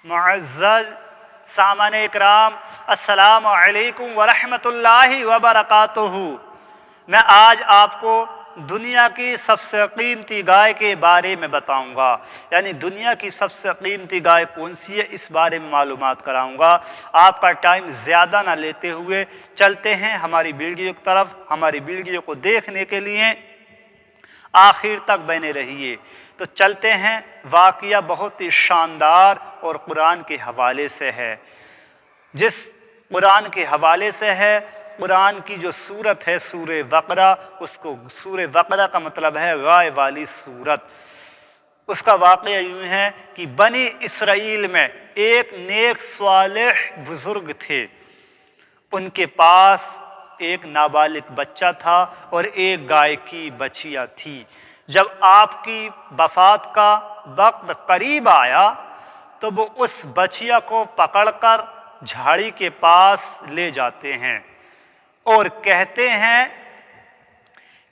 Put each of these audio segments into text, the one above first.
मुअज़्ज़ज़ सामन इकराम, अस्सलामु अलैकुम वरहमतुल्लाहि वबरकातुहू। मैं आज आपको दुनिया की सबसे कीमती गाय के बारे में बताऊंगा, यानी दुनिया की सबसे कीमती गाय कौन सी है इस बारे में मालूमात कराऊंगा। आपका टाइम ज़्यादा ना लेते हुए चलते हैं हमारी वीडियो की तरफ। हमारी वीडियो को देखने के लिए आखिर तक बने रहिए। तो चलते हैं, वाक़या बहुत ही शानदार और कुरान के हवाले से है। जिस कुरान के हवाले से है, कुरान की जो सूरत है सूरे बकरा, उसको सूरे बकरा का मतलब है गाय वाली सूरत। उसका वाक़या यूँ है कि बनी इसराइल में एक नेक सालेह बुज़ुर्ग थे। उनके पास एक नाबालिग बच्चा था और एक गाय की बछिया थी। जब आपकी वफ़ात का वक्त करीब आया तो वो उस बछिया को पकड़कर झाड़ी के पास ले जाते हैं और कहते हैं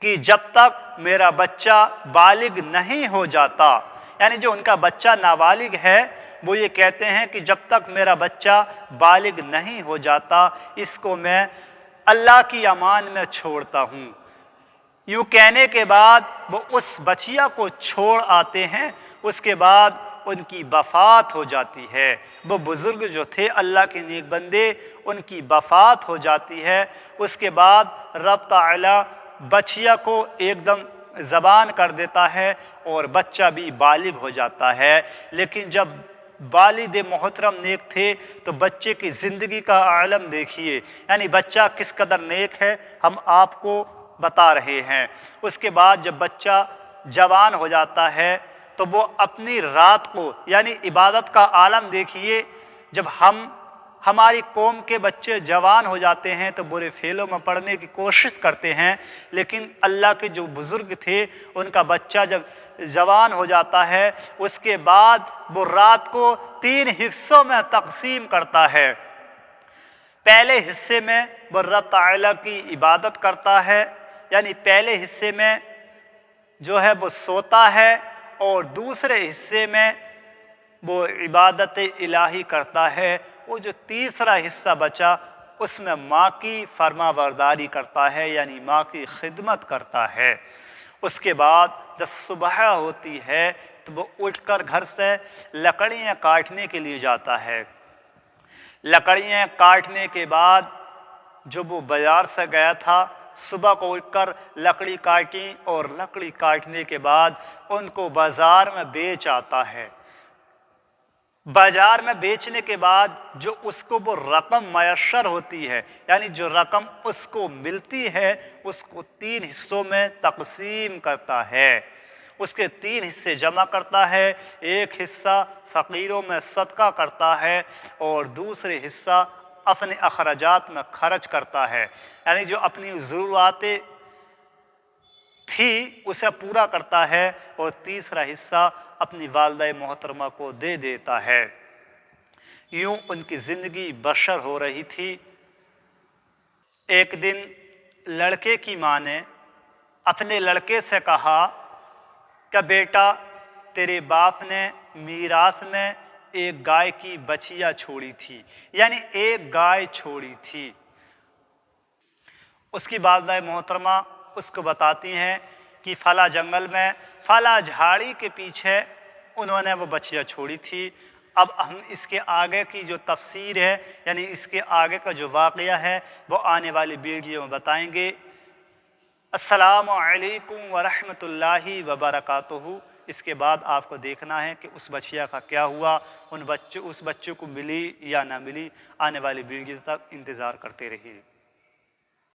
कि जब तक मेरा बच्चा बालिग नहीं हो जाता, यानी जो उनका बच्चा नाबालिग है, वो ये कहते हैं कि जब तक मेरा बच्चा बालिग नहीं हो जाता इसको मैं अल्लाह की अमान में छोड़ता हूँ। यूँ कहने के बाद वो उस बछिया को छोड़ आते हैं। उसके बाद उनकी वफ़ात हो जाती है। वो बुज़ुर्ग जो थे अल्लाह के नेक बंदे, उनकी वफ़ात हो जाती है। उसके बाद रब ताला बछिया को एकदम ज़बान कर देता है और बच्चा भी बालिग हो जाता है। लेकिन जब वालिद मोहतरम नेक थे तो बच्चे की ज़िंदगी का आलम देखिए, यानी बच्चा किस कदर नेक है हम आपको बता रहे हैं। उसके बाद जब बच्चा जवान हो जाता है तो वो अपनी रात को, यानी इबादत का आलम देखिए। जब हमारी कौम के बच्चे जवान हो जाते हैं तो बुरे फेलों में पड़ने की कोशिश करते हैं, लेकिन अल्लाह के जो बुज़ुर्ग थे उनका बच्चा जब जवान हो जाता है उसके बाद वो रात को 3 हिस्सों में तकसीम करता है। पहले हिस्से में वो रब ताला की इबादत करता है, यानी पहले हिस्से में जो है वो सोता है, और दूसरे हिस्से में वो इबादत इलाही करता है। वो जो तीसरा हिस्सा बचा उसमें माँ की फरमाबरदारी करता है, यानी माँ की खिदमत करता है। उसके बाद जब सुबह होती है तो वो उठकर घर से लकड़ियाँ काटने के लिए जाता है। लकड़ियाँ काटने के बाद जो वो बाज़ार से गया था, सुबह को उठकर लकड़ी काटी और लकड़ी काटने के बाद उनको बाज़ार में बेच आता है। बाज़ार में बेचने के बाद जो उसको वो रकम मैसर होती है, यानी जो रकम उसको मिलती है, उसको 3 हिस्सों में तकसीम करता है। उसके 3 हिस्से जमा करता है। एक हिस्सा फ़कीरों में सदका करता है और दूसरे हिस्सा अपने अखराजात में खर्च करता है, यानी जो अपनी ज़रूरतें थी उसे पूरा करता है, और तीसरा हिस्सा अपनी वालिदा मोहतरमा को दे देता है। यूँ उनकी ज़िंदगी बशर हो रही थी। एक दिन लड़के की माँ ने अपने लड़के से कहा कि बेटा, तेरे बाप ने मीरास में एक गाय की बछिया छोड़ी थी, यानी एक गाय छोड़ी थी। उसकी वालिदा मोहतरमा उसको बताती हैं कि फला जंगल में फला झाड़ी के पीछे उन्होंने वो बछिया छोड़ी थी। अब हम इसके आगे की जो तफसीर है, यानी इसके आगे का जो वाक़या है, वो आने वाली वीडियो में बताएंगे। अस्सलामु अलैकुम वरहमतुल्लाहि वबरकातुहू। इसके बाद आपको देखना है कि उस बछिया का क्या हुआ, उस बच्चे को मिली या ना मिली। आने वाली वीडियो तक इंतज़ार करते रहिए।